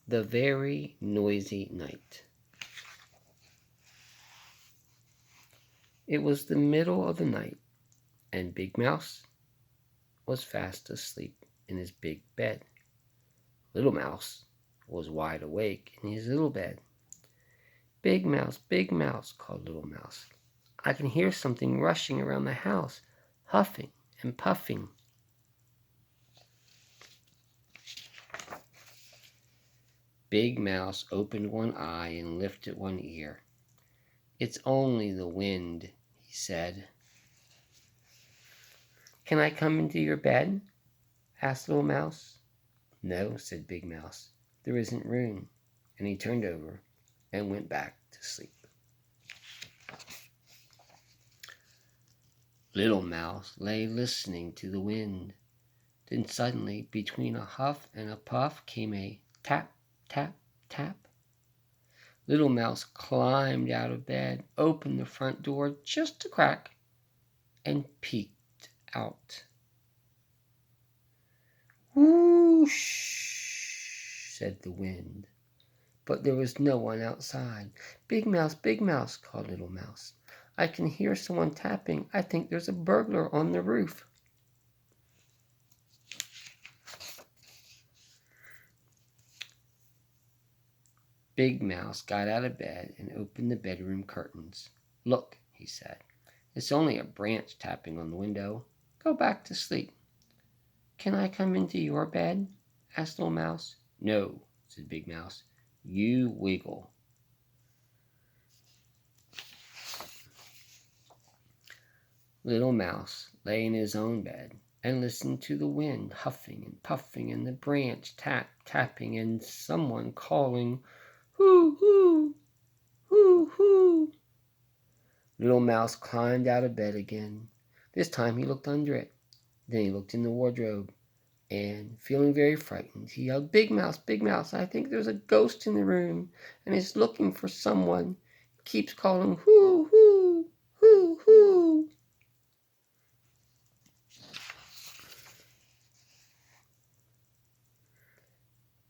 The Very Noisy Night. It was the middle of the night, and Big Mouse was fast asleep in his big bed. Little Mouse was wide awake in his little bed. Big Mouse, called Little Mouse. I can hear something rushing around the house, huffing and puffing. Big Mouse opened one eye and lifted one ear. It's only the wind, he said. Can I come into your bed? Asked Little Mouse. No, said Big Mouse. There isn't room. And he turned over and went back to sleep. Little Mouse lay listening to the wind. Then suddenly, between a huff and a puff, came a tap, tap, tap. Little Mouse climbed out of bed, opened the front door just a crack, and peeked out. Whoosh, said the wind. But there was no one outside. Big Mouse, called Little Mouse. I can hear someone tapping. I think there's a burglar on the roof. Big Mouse got out of bed and opened the bedroom curtains. Look, he said. It's only a branch tapping on the window. Go back to sleep. Can I come into your bed? Asked Little Mouse. No, said Big Mouse. You wiggle. Little Mouse lay in his own bed and listened to the wind huffing and puffing and the branch tapping and someone calling, hoo, hoo, hoo, hoo. Little Mouse climbed out of bed again. This time he looked under it. Then he looked in the wardrobe, and feeling very frightened, he yelled, Big Mouse, I think there's a ghost in the room, and it's looking for someone. It keeps calling, hoo, hoo, hoo, hoo.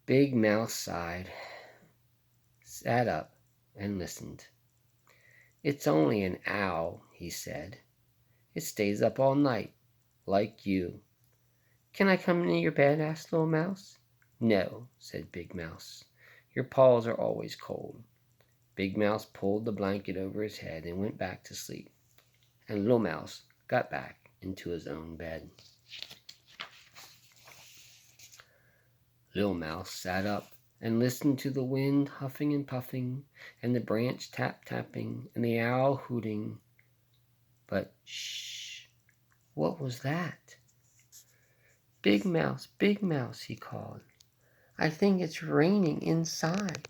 Big Mouse sighed, sat up, and listened. It's only an owl, he said. It stays up all night, like you. Can I come into your bed? Asked Little Mouse. No, said Big Mouse. Your paws are always cold. Big Mouse pulled the blanket over his head and went back to sleep. And Little Mouse got back into his own bed. Little Mouse sat up and listened to the wind huffing and puffing, and the branch tapping, and the owl hooting. But shh, what was that? Big Mouse, he called. I think it's raining inside.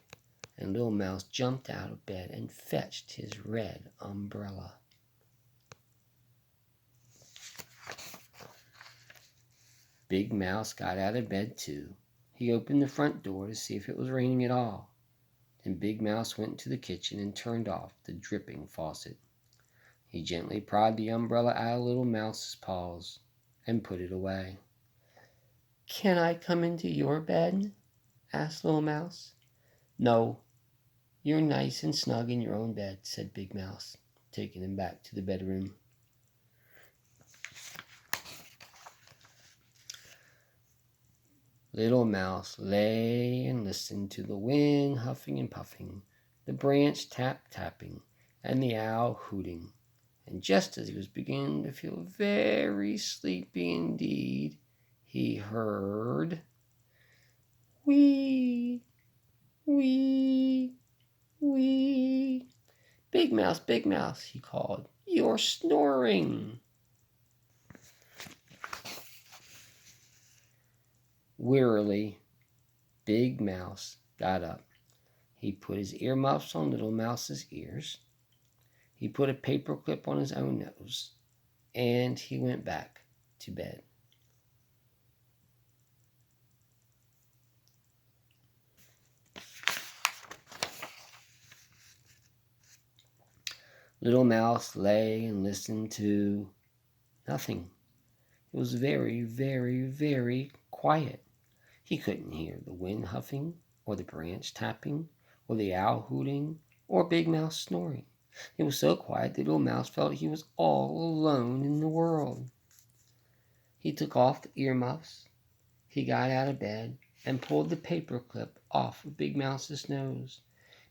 And Little Mouse jumped out of bed and fetched his red umbrella. Big Mouse got out of bed too. He opened the front door to see if it was raining at all. Then Big Mouse went to the kitchen and turned off the dripping faucet. He gently pried the umbrella out of Little Mouse's paws and put it away. Can I come into your bed? Asked Little Mouse. No, you're nice and snug in your own bed, said Big Mouse, taking him back to the bedroom. Little Mouse lay and listened to the wind huffing and puffing, the branch tapping, and the owl hooting. And just as he was beginning to feel very sleepy indeed, he heard, wee, wee, wee. Big Mouse, he called, you're snoring. Wearily, Big Mouse got up. He put his earmuffs on Little Mouse's ears. He put a paper clip on his own nose, and he went back to bed. Little Mouse lay and listened to nothing. It was very, very, very quiet. He couldn't hear the wind huffing, or the branch tapping, or the owl hooting, or Big Mouse snoring. It was so quiet that Little Mouse felt he was all alone in the world. He took off the earmuffs. He got out of bed and pulled the paper clip off of Big Mouse's nose.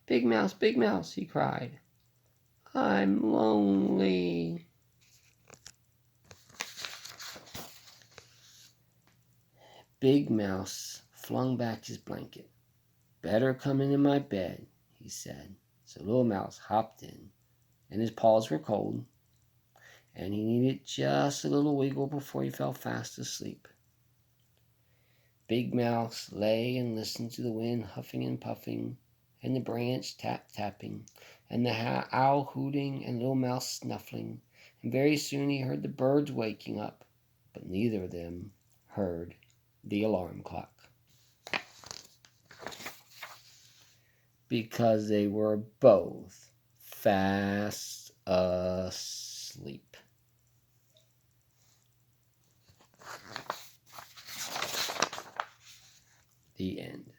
Big Mouse, he cried. I'm lonely. Big Mouse flung back his blanket. Better come into my bed, he said. So Little Mouse hopped in, and his paws were cold, and he needed just a little wiggle before he fell fast asleep. Big Mouse lay and listened to the wind huffing and puffing, and the branch tapping, and the owl hooting, and Little Mouse snuffling, and very soon he heard the birds waking up, but neither of them heard the alarm clock, because they were both fast asleep. The end.